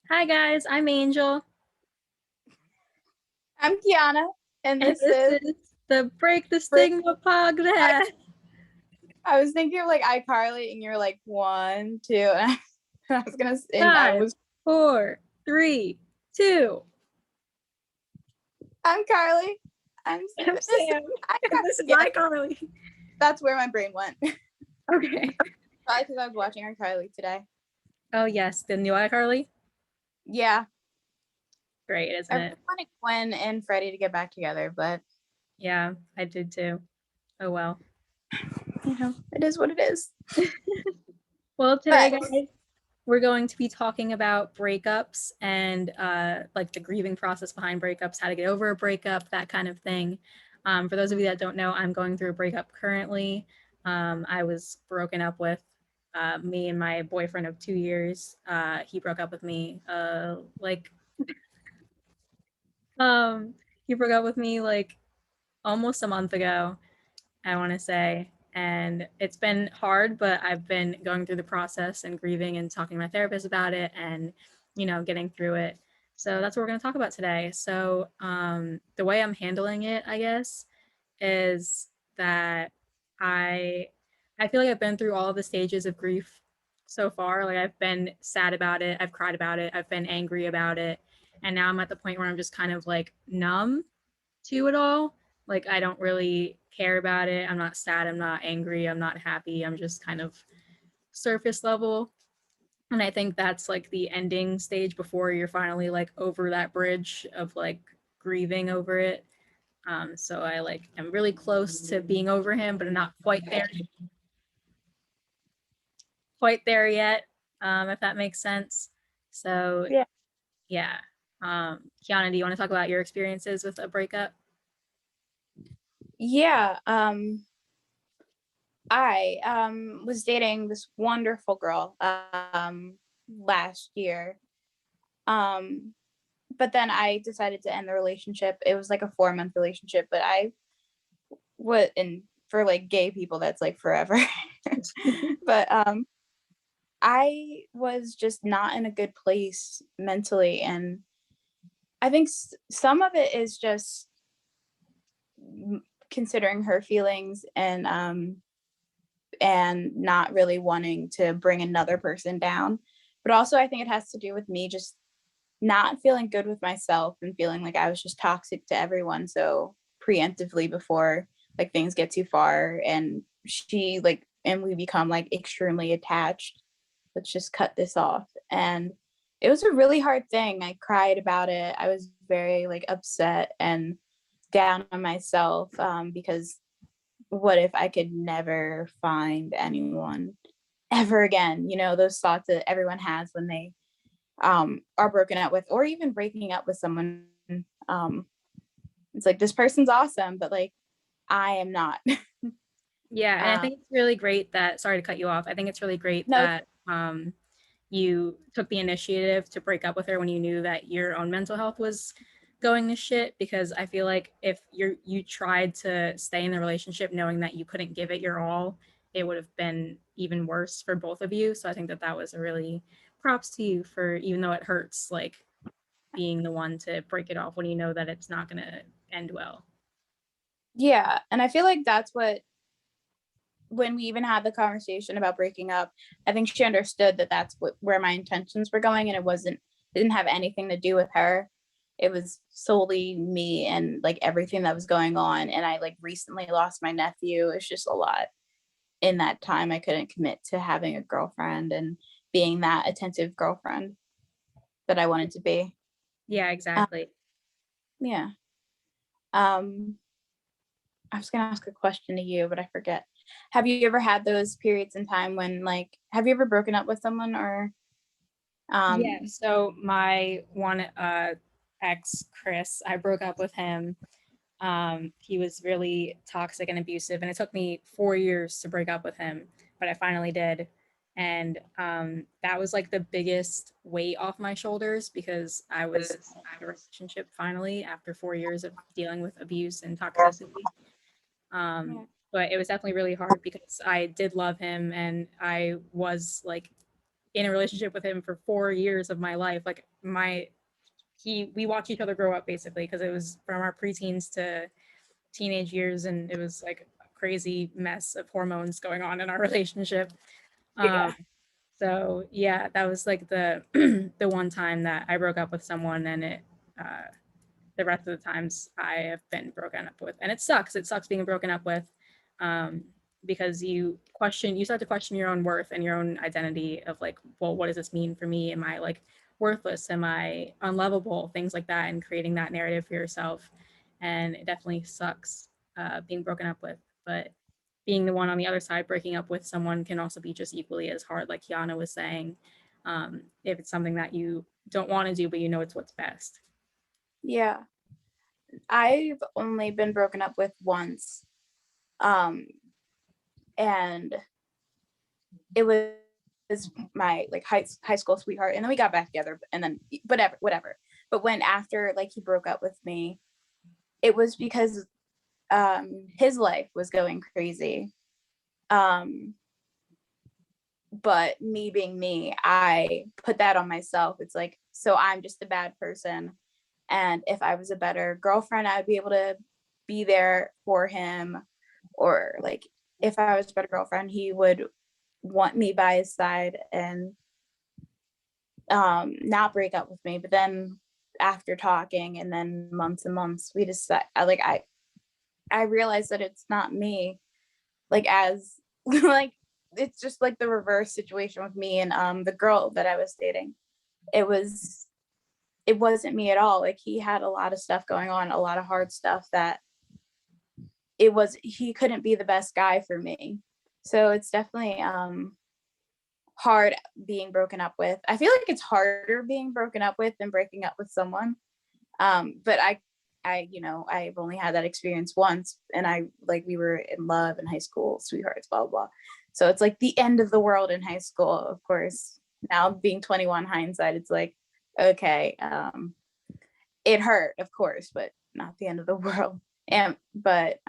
Hi guys, I'm Angel, I'm Kiana, and and this this is is the Break the Break. Stigma I, podcast. I was thinking of like iCarly, and you're like 1, 2, and I was gonna, and I Five, was, four, three, two. I'm Carly. I'm I'm this is Sam, and iCarly. this is Yeah, iCarly. that's where my brain went. Okay. Probably because I was watching iCarly today. Oh yes, the new iCarly. Yeah, Great, isn't I really it? wanted Gwen and Freddie to get back together, but Yeah, I did too. Oh well. it is what it is. Well, today, But guys, we're going to be talking about breakups and like the grieving process behind breakups, how to get over a breakup, that kind of thing. For those of you that don't know, I'm going through a breakup currently. I was broken up with me and my boyfriend of 2 years. He broke up with me um, he broke up with me like almost a month ago, I want to say. And it's been hard, but I've been going through the process and grieving and talking to my therapist about it and, getting through it. So that's what we're going to talk about today. So the way I'm handling it, I guess, is that I I feel like I've been through all of the stages of grief so far. Like I've been sad about it, I've cried about it, I've been angry about it, and now I'm at the point where I'm just kind of like numb to it all. Like I don't really care about it. I'm not sad, I'm not angry, I'm not happy. I'm just kind of surface level. And I think that's like the ending stage before you're finally like over that bridge of like grieving over it. So I like am really close to being over him, but I'm not quite there yet. If that makes sense. So yeah, yeah. Kiana, do you want to talk about your experiences with a breakup? yeah. I was dating this wonderful girl last year. Um, but then I decided to end the relationship. It was like a 4-month relationship, but I would, and for like gay people, that's like forever. But I was just not in a good place mentally, and I think some of it is just considering her feelings and not really wanting to bring another person down. But also, I think it has to do with me just not feeling good with myself and feeling like I was just toxic to everyone so preemptively before like things get too far and she like and we become like extremely attached. Let's just cut this off. And it was a really hard thing. I cried about it. I was very like upset and down on myself because what if I could never find anyone ever again? Those thoughts that everyone has when they are broken up with, or even breaking up with someone. um it's like, this person's awesome, but like I am not. Yeah, and I um think it's really great that, sorry to cut you off. I think it's really great no. that you took the initiative to break up with her when you knew that your own mental health was going to shit, because I feel like if you tried to stay in the relationship knowing that you couldn't give it your all, it would have been even worse for both of you. So I think that that was a really props to you for, even though it hurts, like being the one to break it off when you know that it's not going to end well. Yeah, and I feel like that's what, when we even had the conversation about breaking up, I think she understood that that's where my intentions were going, and it didn't have anything to do with her. It was solely me and like everything that was going on. And I like recently lost my nephew. It's just a lot. In that time, I couldn't commit to having a girlfriend and being that attentive girlfriend that I wanted to be. Yeah, um, exactly. yeah. um I was gonna ask a question to you, but I forget. Have you ever had those periods in time when, like, have you ever broken up with someone, or Yeah, um so my one ex, Chris, I broke up with him. He was really toxic and abusive, and it took me 4 years to break up with him, but I finally did. And that was like the biggest weight off my shoulders, because I was in a relationship finally after 4 years of dealing with abuse and toxicity. yeah. But it was definitely really hard because I did love him, and I was like in a relationship with him for 4 years of my life. Like we watched each other grow up basically because it was from our preteens to teenage years, and it was like a crazy mess of hormones going on in our relationship. Um, Yeah. so yeah, that was like the the one time that I broke up with someone, and it the rest of the times I have been broken up with, and it sucks. It sucks being broken up with, um, because you start to question your own worth and your own identity of like, well, what does this mean for me? Am I like worthless? Am I unlovable? Things like that, and creating that narrative for yourself. And it definitely sucks being broken up with, but being the one on the other side breaking up with someone can also be just equally as hard, like Kiana was saying, if it's something that you don't want to do but you know it's what's best. Yeah. I've only been broken up with once. Um, and it was my like high school sweetheart, and then we got back together, and then whatever. But when after like he broke up with me, it was because his life was going crazy. Um, but me being me, I put that on myself. It's like, so I'm just a bad person. And if I was a better girlfriend, I'd be able to be there for him. Or like if I was a better girlfriend, he would want me by his side and not break up with me. But then after talking and then months and months, we decided I realized that it's not me. Like as like it's just like the reverse situation with me and the girl that I was dating. It was it wasn't me at all. Like he had a lot of stuff going on, a lot of hard stuff that he couldn't be the best guy for me. So it's definitely hard being broken up with. I feel like it's harder being broken up with than breaking up with someone. But I've only had that experience once, and we were in love in high school, sweethearts, blah, blah, blah. So it's like the end of the world in high school, of course. Now being 21 hindsight, it's like, okay, it hurt, of course, but not the end of the world. But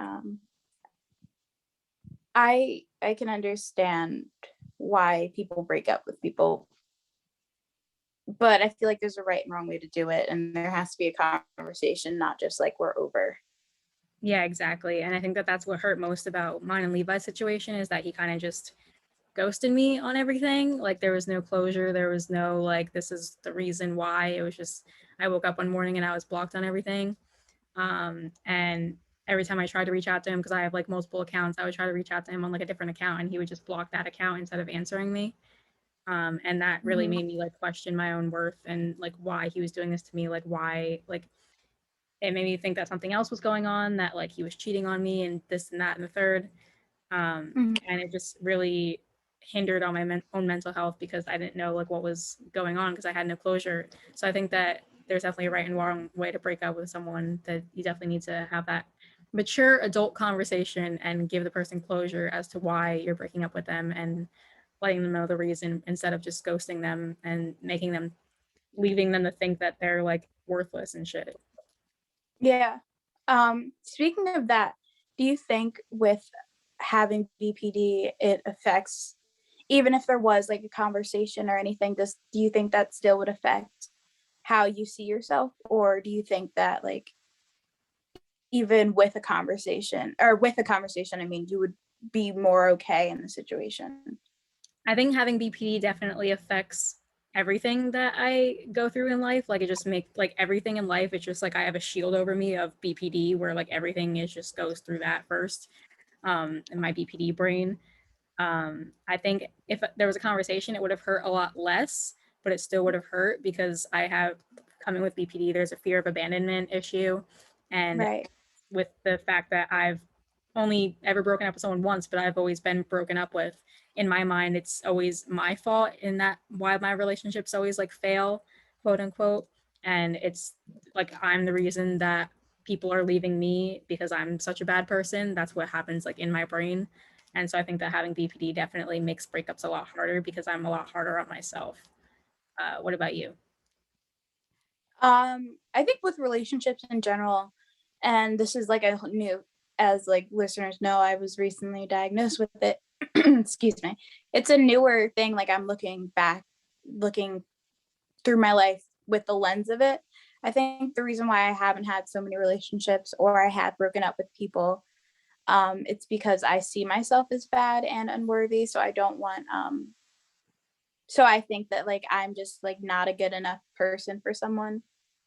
I can understand why people break up with people, but I feel like there's a right and wrong way to do it, and there has to be a conversation, not just like we're over. Yeah, exactly. And I think that that's what hurt most about mine and Levi's situation is that he kind of just ghosted me on everything. Like there was no closure. There was no like, this is the reason why. It was just, I woke up one morning and I was blocked on everything. And every time I tried to reach out to him, because I have like multiple accounts, I would try to reach out to him on like a different account and he would just block that account instead of answering me. And that really Mhm. made me like question my own worth and like why he was doing this to me. Like why, like it made me think that something else was going on, that like he was cheating on me and this and that and the third. Mhm. And it just really hindered on my own mental health because I didn't know like what was going on because I had no closure. So I think that there's definitely a right and wrong way to break up with someone, that you definitely need to have that mature adult conversation and give the person closure as to why you're breaking up with them and letting them know the reason instead of just ghosting them and leaving them to think that they're like worthless and shit. Yeah. Speaking of that, do you think with having BPD, it affects, even if there was like a conversation or anything, do you think that still would affect how you see yourself? Or do you think that like even with a conversation, I mean, you would be more okay in the situation? I think having BPD definitely affects everything that I go through in life. Like it just makes like everything in life, it's just like I have a shield over me of BPD where like everything is just goes through that first, in my BPD brain. I think if there was a conversation, it would have hurt a lot less, but it still would have hurt because I have coming with BPD, there's a fear of abandonment issue. And Right. with the fact that I've only ever broken up with someone once, but I've always been broken up with, in my mind, it's always my fault in that why my relationships always like fail, quote unquote. And it's like I'm the reason that people are leaving me because I'm such a bad person. That's what happens like in my brain. And so I think that having BPD definitely makes breakups a lot harder because I'm a lot harder on myself. What about you? I think with relationships in general, and this is like a new, as like listeners know, I was recently diagnosed with it. Excuse me. It's a newer thing. Like I'm looking back looking through my life with the lens of it. I think the reason why I haven't had so many relationships or I had broken up with people, it's because I see myself as bad and unworthy. So I don't want, so I think that like I'm just like not a good enough person for someone.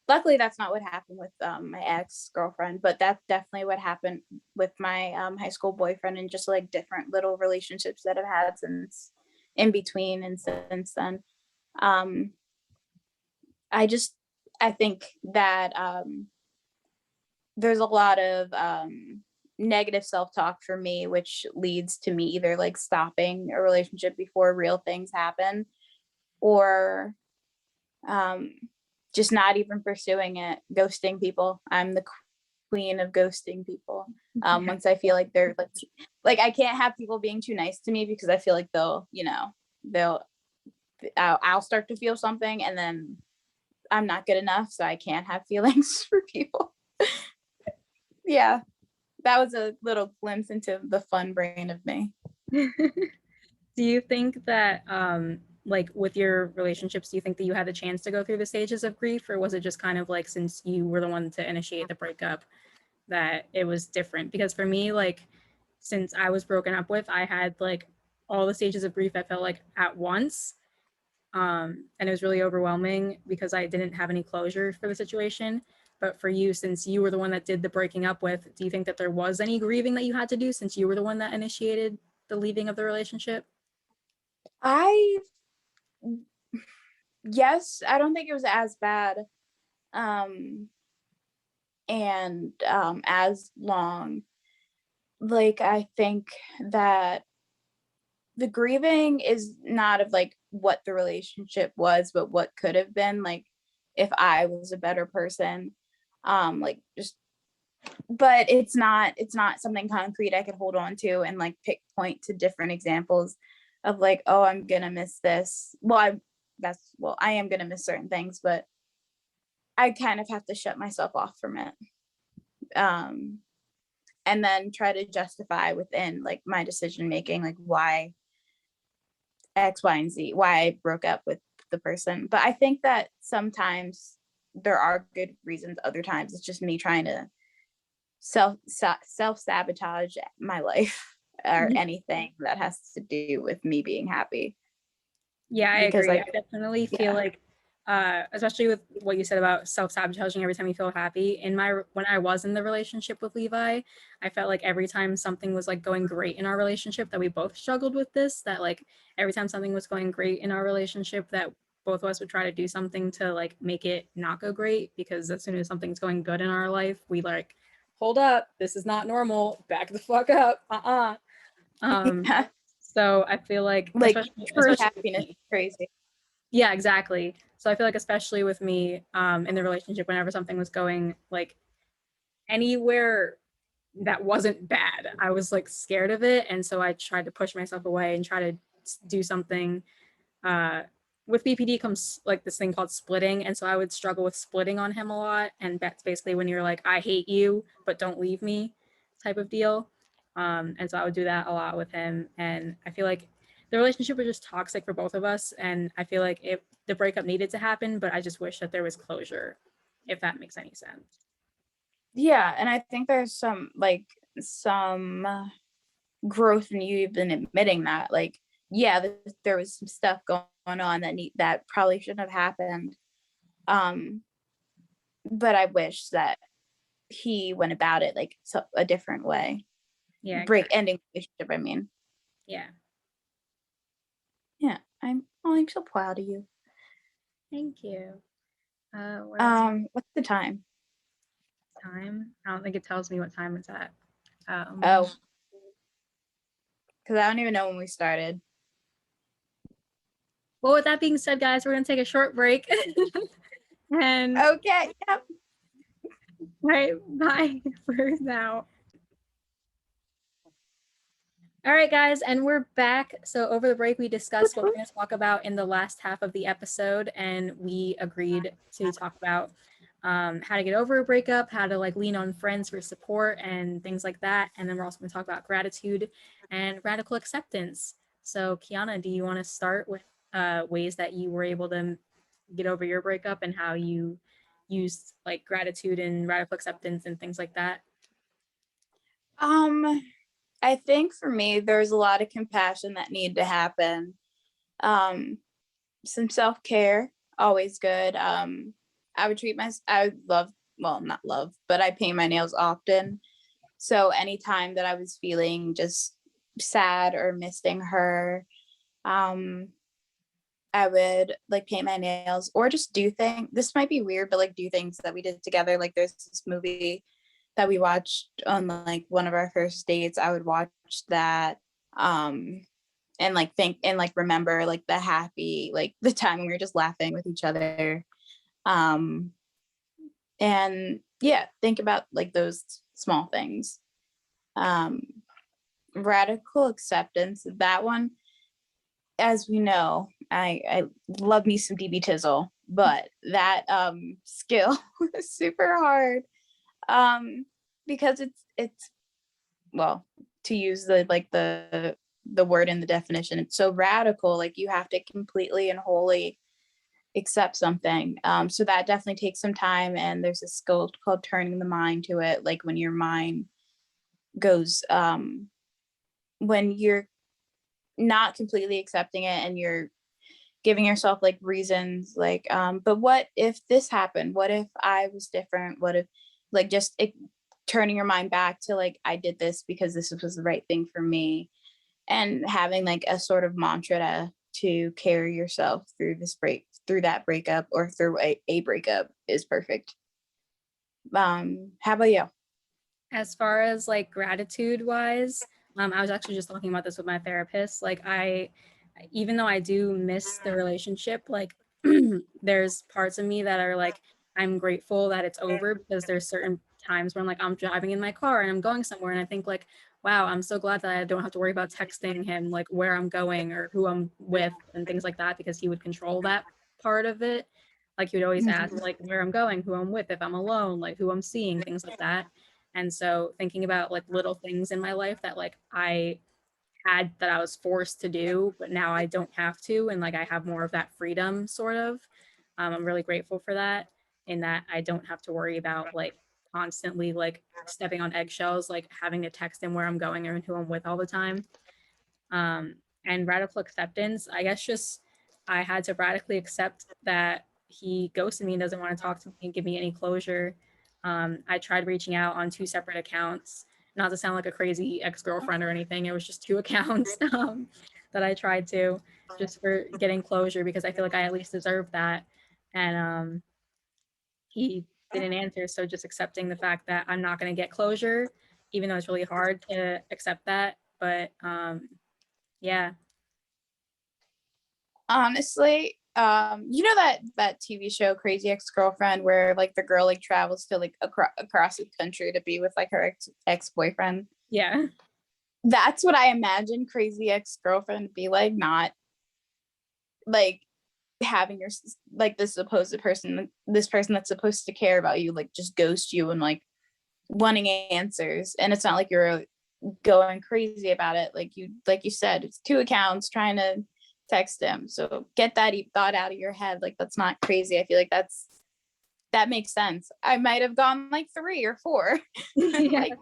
Luckily, that's not what happened with my ex girlfriend, but that's definitely what happened with my high school boyfriend and just like different little relationships that I've had since in between and since then. Um, I just I think that there's a lot of negative self-talk for me, which leads to me either like stopping a relationship before real things happen or um, just not even pursuing it, ghosting people. I'm the queen of ghosting people. Once I feel like they're like I can't have people being too nice to me because I feel like they'll I'll start to feel something and then I'm not good enough, so I can't have feelings for people. Yeah, that was a little glimpse into the fun brain of me. Do you think that like with your relationships, do you think that you had the chance to go through the stages of grief, or was it just kind of like since you were the one to initiate the breakup that it was different? Because for me, like since I was broken up with, I had like all the stages of grief I felt like at once. And it was really overwhelming because I didn't have any closure for the situation. But for you, since you were the one that did the breaking up with, do you think that there was any grieving that you had to do since you were the one that initiated the leaving of the relationship? I Yes, I don't think it was as bad um and as long. Like I think that the grieving is not of like what the relationship was, but what could have been, like if I was a better person. Like just but it's not something concrete I could hold on to and like point to different examples of like, oh, I'm gonna miss this. I am gonna miss certain things, but I kind of have to shut myself off from it. Um, and then try to justify within like my decision making, like why X, Y, and Z, why I broke up with the person. But I think that sometimes there are good reasons, other times it's just me trying to self sabotage my life or anything that has to do with me being happy Yeah, I because agree. like I definitely feel yeah. like, especially with what you said about self-sabotaging every time you feel happy. When I was in the relationship with Levi, I felt like every time something was like going great in our relationship, that we both struggled with this. That like every time something was going great in our relationship, that both of us would try to do something to like make it not go great. Because as soon as something's going good in our life, we like, hold up, this is not normal. Back the fuck up. Um, Yeah, so I feel like, like true especially with happiness is me, crazy. yeah, exactly. So I feel like especially with me, in the relationship, whenever something was going like anywhere that wasn't bad, I was like scared of it, and so I tried to push myself away and try to do something. uh, with BPD comes like this thing called splitting, and so I would struggle with splitting on him a lot, and that's basically when you're like, I hate you, but don't leave me, type of deal. And so I would do that a lot with him, and I feel like the relationship was just toxic for both of us, and I feel like the breakup needed to happen, but I just wish that there was closure, if that makes any sense. Yeah, and I think there's some growth in you even admitting that like yeah, there was some stuff going on that probably shouldn't have happened. um but I wish that he went about it like a different way. Yeah, Break exactly. ending relationship, I mean. Yeah. Yeah, I'm so proud of you. Thank you. What else? What's the time? Time? I don't think it tells me what time it's at. Oh, because I don't even know when we started. Well, with that being said, guys, we're gonna take a short break. And Okay, yep. right, bye for now. All right, guys, and we're back. So over the break, we discussed what we're going to talk about in the last half of the episode, and we agreed to talk about how to get over a breakup, how to like lean on friends for support, and things like that. And then we're also going to talk about gratitude and radical acceptance. So, Kiana, do you want to start with? ways that you were able to get over your breakup and how you used like gratitude and radical acceptance and things like that? Um, I think for me, there's a lot of compassion that needed to happen. Um, some self care, always good. I would love, well, not love, but I paint my nails often. So anytime that I was feeling just sad or missing her, um, I would like paint my nails or just do things. This might be weird, but like do things that we did together. Like there's this movie that we watched on like one of our first dates. I would watch that. And like think and like remember like the happy like the time when we were just laughing with each other, um and yeah, think about like those small things. um Radical acceptance, that one, as we know, I love me some DB Tizzle, but that skill is super hard, um because it's well, to use the word in the definition, it's so radical, like you have to completely and wholly accept something. So that definitely takes some time, and there's a skill called turning the mind to it, like when your mind goes when you're not completely accepting it and you're giving yourself like reasons like but what if this happened, what if I was different, what if like just turning your mind back to like I did this because this was the right thing for me, and having like a sort of mantra to carry yourself through through that breakup or through a breakup is perfect. How about you? As far as like gratitude wise, I was actually just talking about this with my therapist. Like even though I do miss the relationship, like there's parts of me that are like, I'm grateful that it's over because there's certain times when like I'm driving in my car and I'm going somewhere and I think like, wow, I'm so glad that I don't have to worry about texting him like where I'm going or who I'm with and things like that because he would control that part of it. Like he would always ask Mhm. like where I'm going, who I'm with, if I'm alone, like who I'm seeing, things like that. And so thinking about like little things in my life that like I had that I was forced to do, but now I don't have to. And like I have more of that freedom sort of. I'm really grateful for that in that I don't have to worry about like constantly like stepping on eggshells, like having to text him where I'm going or who I'm with all the time. um, and radical acceptance, I guess just I had to radically accept that he ghosted me and doesn't want to talk to me and give me any closure. I tried reaching out on two separate accounts, not to sound like a crazy ex-girlfriend or anything. It was just two accounts that I tried to just for getting closure because I feel like I at least deserve that. And he didn't answer. So just accepting the fact that I'm not going to get closure, even though it's really hard to accept that. But yeah. Honestly, you know that TV show Crazy Ex-Girlfriend, where like the girl like travels to like across the country to be with like her ex-boyfriend. Yeah. That's what I imagine Crazy Ex-Girlfriend to be like, not like having your like this person that's supposed to care about you like just ghost you and like wanting answers, and it's not like you're going crazy about it, like you said, it's two accounts trying to text him, so get that thought out of your head, like that's not crazy. I feel like that makes sense. I might have gone like three or four. Yeah. Like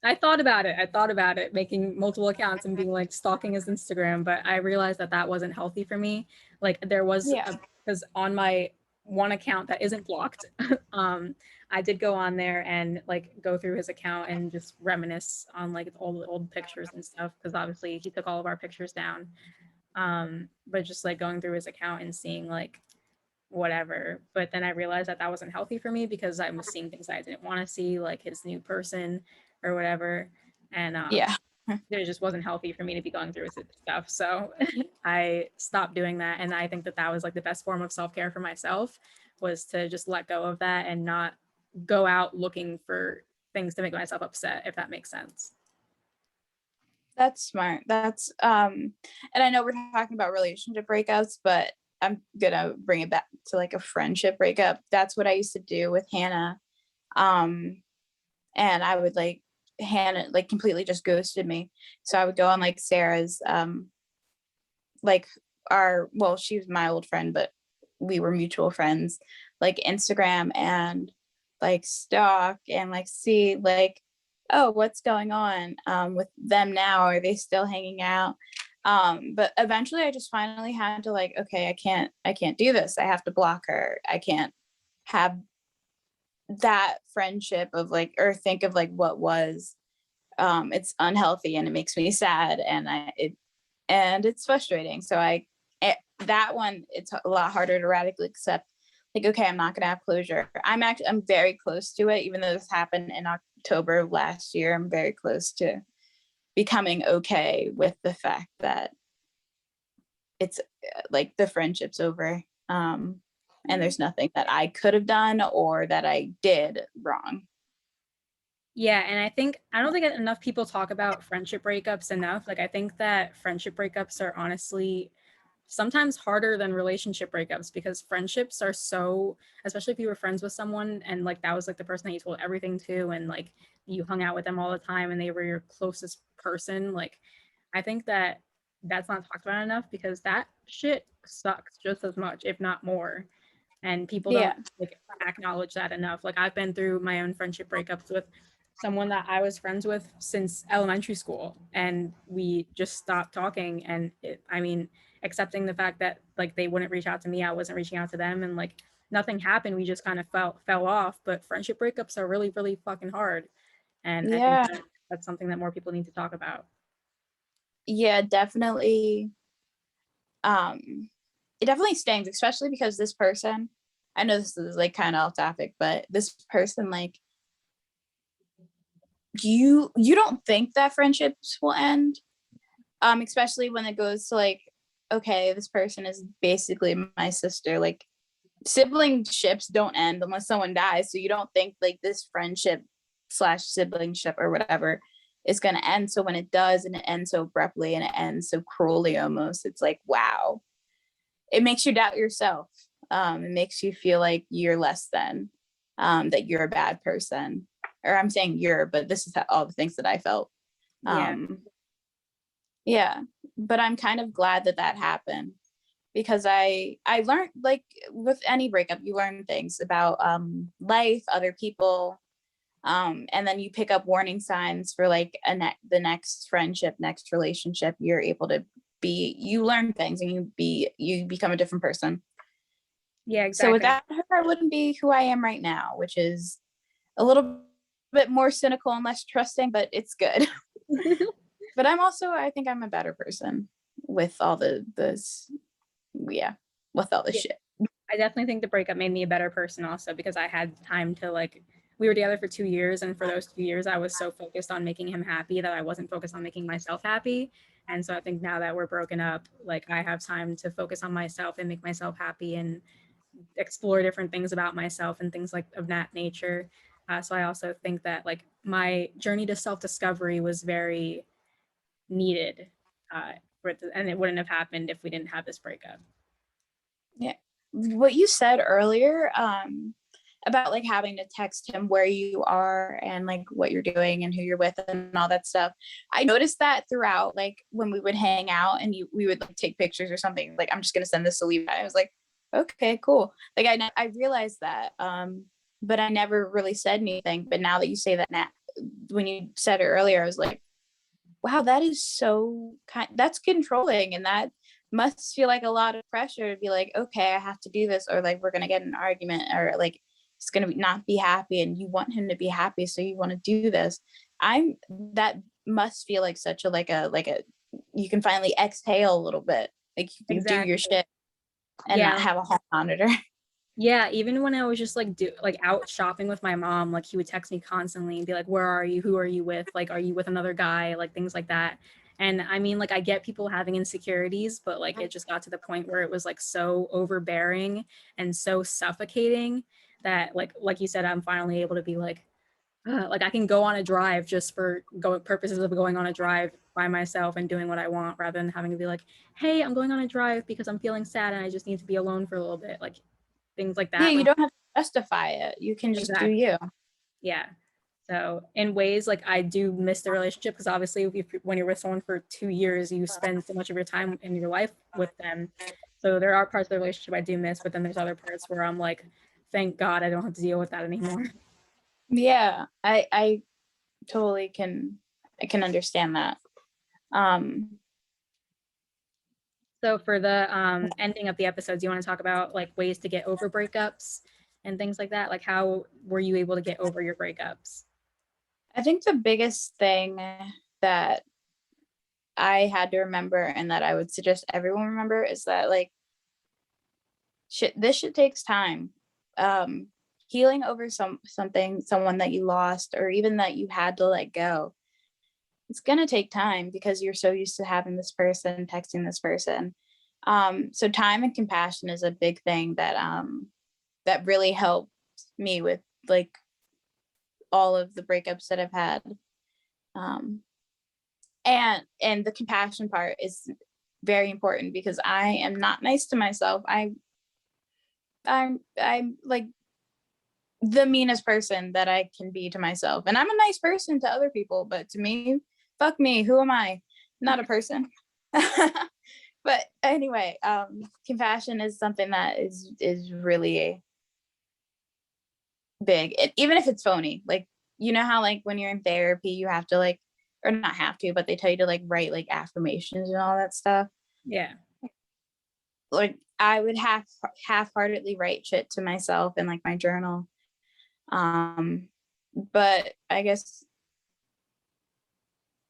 I thought about it. I thought about it, making multiple accounts and being like stalking his Instagram, but I realized that that wasn't healthy for me. Like there was yeah, a, because on my one account that isn't blocked, I did go on there and like go through his account and just reminisce on like all the old pictures and stuff because obviously he took all of our pictures down. But just like going through his account and seeing like whatever. But then I realized that that wasn't healthy for me because I was seeing things I didn't want to see, like his new person or whatever. And yeah. it just wasn't healthy for me to be going through his stuff. So I stopped doing that. And I think that that was like the best form of self care for myself was to just let go of that and not go out looking for things to make myself upset, if that makes sense. That's smart. That's and I know we're talking about relationship breakups, but I'm gonna bring it back to like a friendship breakup. That's what I used to do with Hannah. Um and I would like Hannah like completely just ghosted me. So I would go on like Sarah's like well, she was my old friend, but we were mutual friends, like Instagram and like stalk and like see like, oh, what's going on with them now? Are they still hanging out? But eventually I just finally had to like, okay, I can't do this. I have to block her. I can't have that friendship of like, or think of like what was. It's unhealthy and it makes me sad, and it's frustrating. So that one, it's a lot harder to radically accept. Like, okay, I'm not gonna have closure. I'm very close to it, even though this happened in October of last year. I'm very close to becoming okay with the fact that it's like the friendship's over. And there's nothing that I could have done or that I did wrong. Yeah, and I don't think enough people talk about friendship breakups enough. Like I think that friendship breakups are honestly sometimes harder than relationship breakups because friendships are so, especially if you were friends with someone and like that was like the person that you told everything to and like you hung out with them all the time and they were your closest person. Like I think that that's not talked about enough because that shit sucks just as much, if not more. And people don't Yeah. like acknowledge that enough. Like I've been through my own friendship breakups with someone that I was friends with since elementary school, and we just stopped talking. And I mean, accepting the fact that like they wouldn't reach out to me, I wasn't reaching out to them, and like nothing happened. We just kind of fell off. But friendship breakups are really really fucking hard, and I think Yeah. that that's something that more people need to talk about. Yeah, definitely. It definitely stings, especially because this person, I know this is like kind of off topic, but this person, like, you don't think that friendships will end, especially when it goes to like, okay, this person is basically my sister. Like, sibling ships don't end unless someone dies, so you don't think like this friendship slash sibling ship or whatever is going to end. So when it does, and it ends so abruptly and it ends so cruelly almost, it's like, wow, it makes you doubt yourself. It makes you feel like you're less than, that you're a bad person. Or I'm saying you're, but this is all the things that I felt. Yeah, Yeah, but I'm kind of glad that that happened, because I learned, like with any breakup, you learn things about life, other people, and then you pick up warning signs for like the next friendship, next relationship. You're able to you learn things, and you become a different person. yeah, So exactly. without her, I wouldn't be who I am right now, which is a little bit more cynical and less trusting, but it's good. But I think I'm a better person with all yeah, with all the Yeah. shit. I definitely think the breakup made me a better person also because I had time to like we were together for 2 years and for those 2 years I was so focused on making him happy that I wasn't focused on making myself happy. And so I think now that we're broken up, like I have time to focus on myself and make myself happy and explore different things about myself and things like of that nature. So I also think that like my journey to self-discovery was very needed, uh, and it wouldn't have happened if we didn't have this breakup. Yeah. What you said earlier, about like having to text him where you are and like what you're doing and who you're with and all that stuff. I noticed that throughout, like when we would hang out and we would like take pictures or something. Like, I'm just gonna send this to Levi. I was like, okay, cool. Like I realized that, but I never really said anything. But now that you say that, now when you said it earlier, I was like, wow, that is so that's controlling, and that must feel like a lot of pressure to be like, okay, I have to do this, or like we're gonna get in an argument, or like he's gonna not be happy, and you want him to be happy, so you want to do this. I'm that must feel like such a like a you can finally exhale a little bit, like you can do your Exactly. shit and not Yeah. have a hall monitor. Yeah, even when I was just like out shopping with my mom, like he would text me constantly and be like, "Where are you? Who are you with? Like, are you with another guy?" Like things like that. And I mean, like I get people having insecurities, but like it just got to the point where it was like so overbearing and so suffocating that like you said, I'm finally able to be like I can go on a drive just for go purposes of going on a drive by myself and doing what I want rather than having to be like, "Hey, I'm going on a drive because I'm feeling sad and I just need to be alone for a little bit." Like things like Yeah, that. you Like don't have to justify it, you can just do exactly. you. Yeah. So in ways, like I do miss the relationship because obviously when you're with someone for 2 years, you spend so much of your time in your life with them. So there are parts of the relationship I do miss, but then there's other parts where I'm like, thank God I don't have to deal with that anymore. Yeah, I totally can, I can understand that. Um, So for the ending of the episodes, you want to talk about like ways to get over breakups and things like that? Like how were you able to get over your breakups? I think the biggest thing that I had to remember and that I would suggest everyone remember is that like shit takes time. Um, healing over someone that you lost or even that you had to let go, it's gonna take time because you're so used to having this person, texting this person. So time and compassion is a big thing that that really helped me with like all of the breakups that I've had. Um, and the compassion part is very important because I am not nice to myself. I'm like the meanest person that I can be to myself. And I'm a nice person to other people, but to me, fuck me, who am I? Not a person. But anyway, compassion is something that is really big. Even if it's phony. Like, you know how like when you're in therapy, you have to like, or not have to, but they tell you to like write like affirmations and all that stuff. Yeah. Like I would half-heartedly write shit to myself in like my journal. But I guess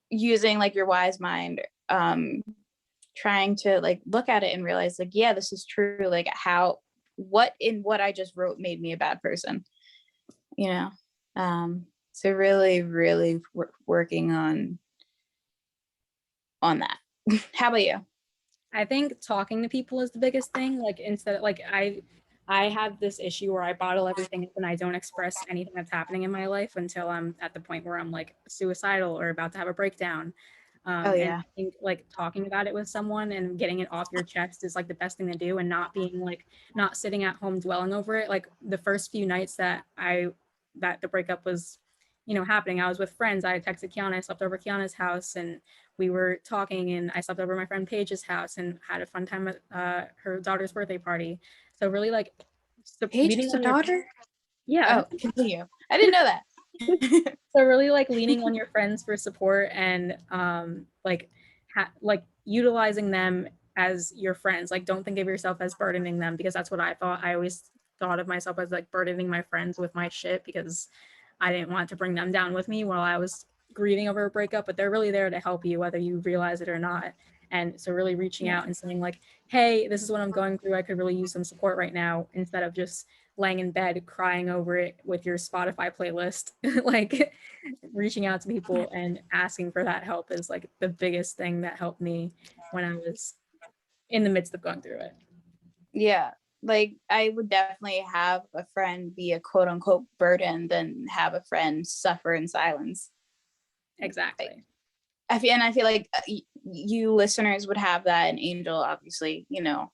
using like your wise mind, trying to like look at it and realize like, yeah, this is true. Like how, what in what I just wrote made me a bad person, you know? So really, really working on that. How about you? I think talking to people is the biggest thing. Like instead of, like I have this issue where I bottle everything up and I don't express anything that's happening in my life until I'm at the point where I'm like suicidal or about to have a breakdown. Oh And yeah. I think like talking about it with someone and getting it off your chest is like the best thing to do, and not being like not sitting at home dwelling over it. Like the first few nights that the breakup was, happening, I was with friends. I texted Kiana, I slept over Kiana's house, and we were talking, and I slept over my friend Paige's house and had a fun time at her daughter's birthday party. So really like Paige leaning has a on your daughter? yeah. Oh, continue. I didn't know that. So really like leaning on your friends for support and like utilizing them as your friends. Like don't think of yourself as burdening them, because that's what I thought. I always thought of myself as like burdening my friends with my shit because I didn't want to bring them down with me while I was grieving over a breakup, but they're really there to help you whether you realize it or not. And so really reaching Yeah. out and saying like, hey, this is what I'm going through, I could really use some support right now, instead of just laying in bed crying over it with your Spotify playlist. Like reaching out to people and asking for that help is like the biggest thing that helped me when I was in the midst of going through it. Yeah. Like I would definitely have a friend be a quote unquote burden than have a friend suffer in silence. Like, Exactly. I feel like you listeners would have that, and Angel obviously, you know,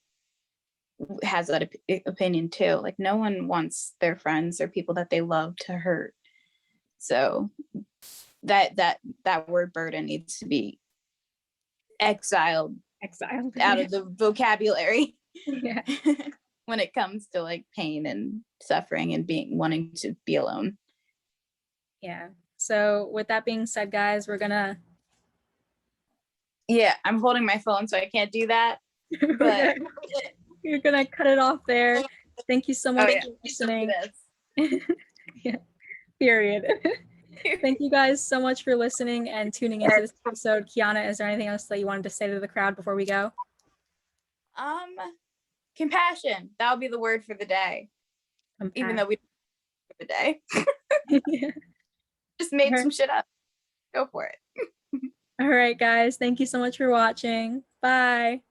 has that opinion too. Like no one wants their friends or people that they love to hurt. So that word burden needs to be exiled Exile. out of the vocabulary Yeah. when it comes to like pain and suffering and being wanting to be alone. Yeah. So with that being said, guys, we're gonna Yeah, I'm holding my phone, so I can't do that. we're But gonna we're gonna cut it off there. Thank you so oh much yeah, for you still do listening. this. Yeah, period. Thank you guys so much for listening and tuning into this episode. Kiana, is there anything else that you wanted to say to the crowd before we go? um, compassion. That'll be the word for the day. Even though Compassion. we for the day Yeah. just made All some shit up. Go for it. right, guys. Thank you so much for watching. Bye.